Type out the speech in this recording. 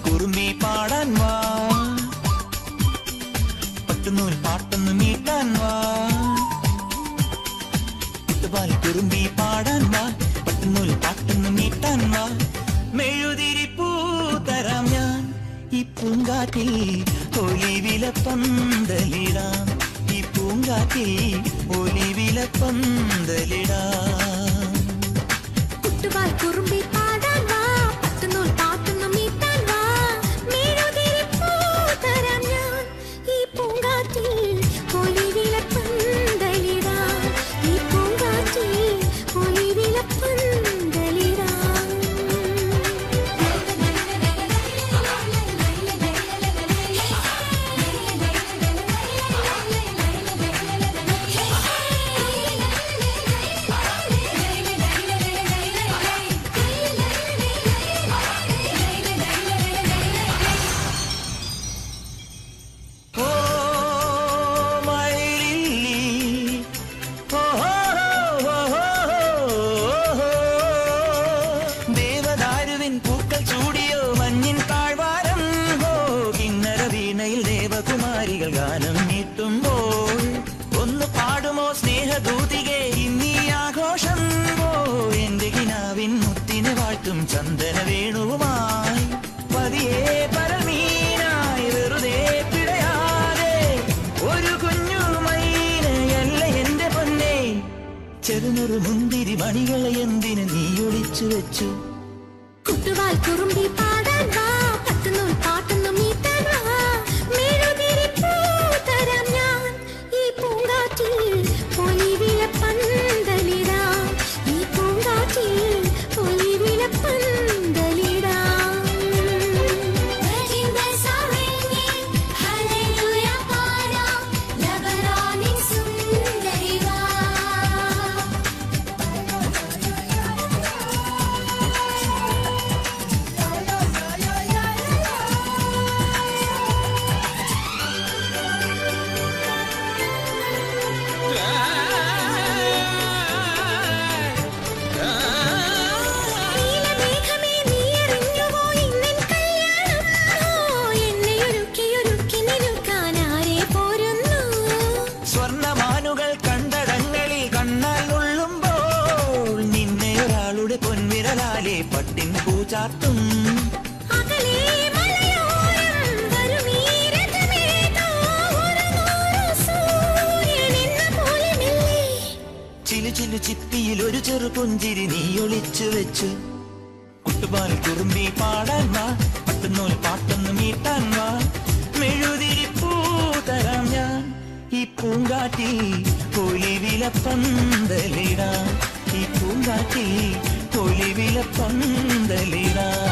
കുറുമ്പി പാടാൻ വാ, പട്ടുനൂൽ പാട്ടൊന്നു മീട്ടാൻ വാ. കുട്ടുപാൽ കുറുമ്പി പാടാൻ വാ, പട്ടുനൂൽ പാട്ടൊന്നു മീട്ടാൻ വാ. മെഴുതിരി പൂ തരാം ഞാൻ ഈ പൂങ്കാറ്റിൽ, ഒലിവില പന്തലിടാം. ഈ പൂങ്കാറ്റിൽ ഒലിവില പന്തലിടാം. കുട്ടുപാൽ കുറുമ്പി പാടാൻ വാ, പട്ടുനൂൽ പാട്ടൊന്നു മീട്ടാൻ വാ. മെഴുതിരി പൂ തരാം ഞാൻ ഈ പൂങ്കാറ്റിൽ, ഒലിവില പന്തലിടാം. ഈ പൂങ്കാറ്റിൽ ഒലിവില പന്തലിടാം. പൂക്കൾ ചൂടിയോ മഞ്ഞിൻ താഴ്വാരം, ഹോ കിന്നര വീണയിൽ ദേവകുമാരികൾ ഗാനം നീട്ടുമ്പോൾ ഒന്ന് പാടുമോ സ്നേഹദൂതികെ ഇന്നീ ആഘോഷം. ഓ എന്റെ കിനാവിൻ മുത്തിനെ വാഴ്ത്തും ചന്ദന വേണുവുമായി, പതിയെ പരമീനായി വെറുതെ പിടയാതെ ഒരു കുഞ്ഞു മൈനയല്ല എന്റെ പൊന്നെ. ചെറുനൊരു മുന്തിരി മണികളെ എന്തിന് നീ ഒളിച്ചു വെച്ചു? കുട്ടുപാൽ കുറുമ്പി പാടാൻ വാ, പട്ടുനൂൽ പാട്ടൊന്നു മീട്ടാൻ വാ. മെഴുതിരി പൂ തരാം ഞാൻ ഈ പൂങ്കാറ്റിൽ, ഒലിവില പന്തലിടാം. ഈ പൂങ്കാറ്റിൽ ഒലിവില പന്തലിടാം. സ്വർണമാനുകൾ കണ്ടടങ്ങളിൽ കണ്ണാൽ ഉള്ളുമ്പോൾ നിന്നെ ഒരാളുടെ പൊൻവിരലാലെ പട്ടിൻ പൂചാർത്തും. ചിലു ചിലു ചിപ്പിയിൽ ഒരു ചെറു പുഞ്ചിരി നീ ഒളിച്ചു വെച്ചു. കുട്ടുപാൽ കുറുമ്പി പാടാൻ വാ, പട്ടുനൂൽ പാട്ടൊന്നു മീട്ടാൻ വാ. മെഴുതിരി പൂ തരാം ഞാൻ ഈ പൂങ്കാറ്റിൽ, ഒലിവില പന്തലിടാം. ഈ പൂങ്കാറ്റിൽ ഒലിവില പന്തലിടാം.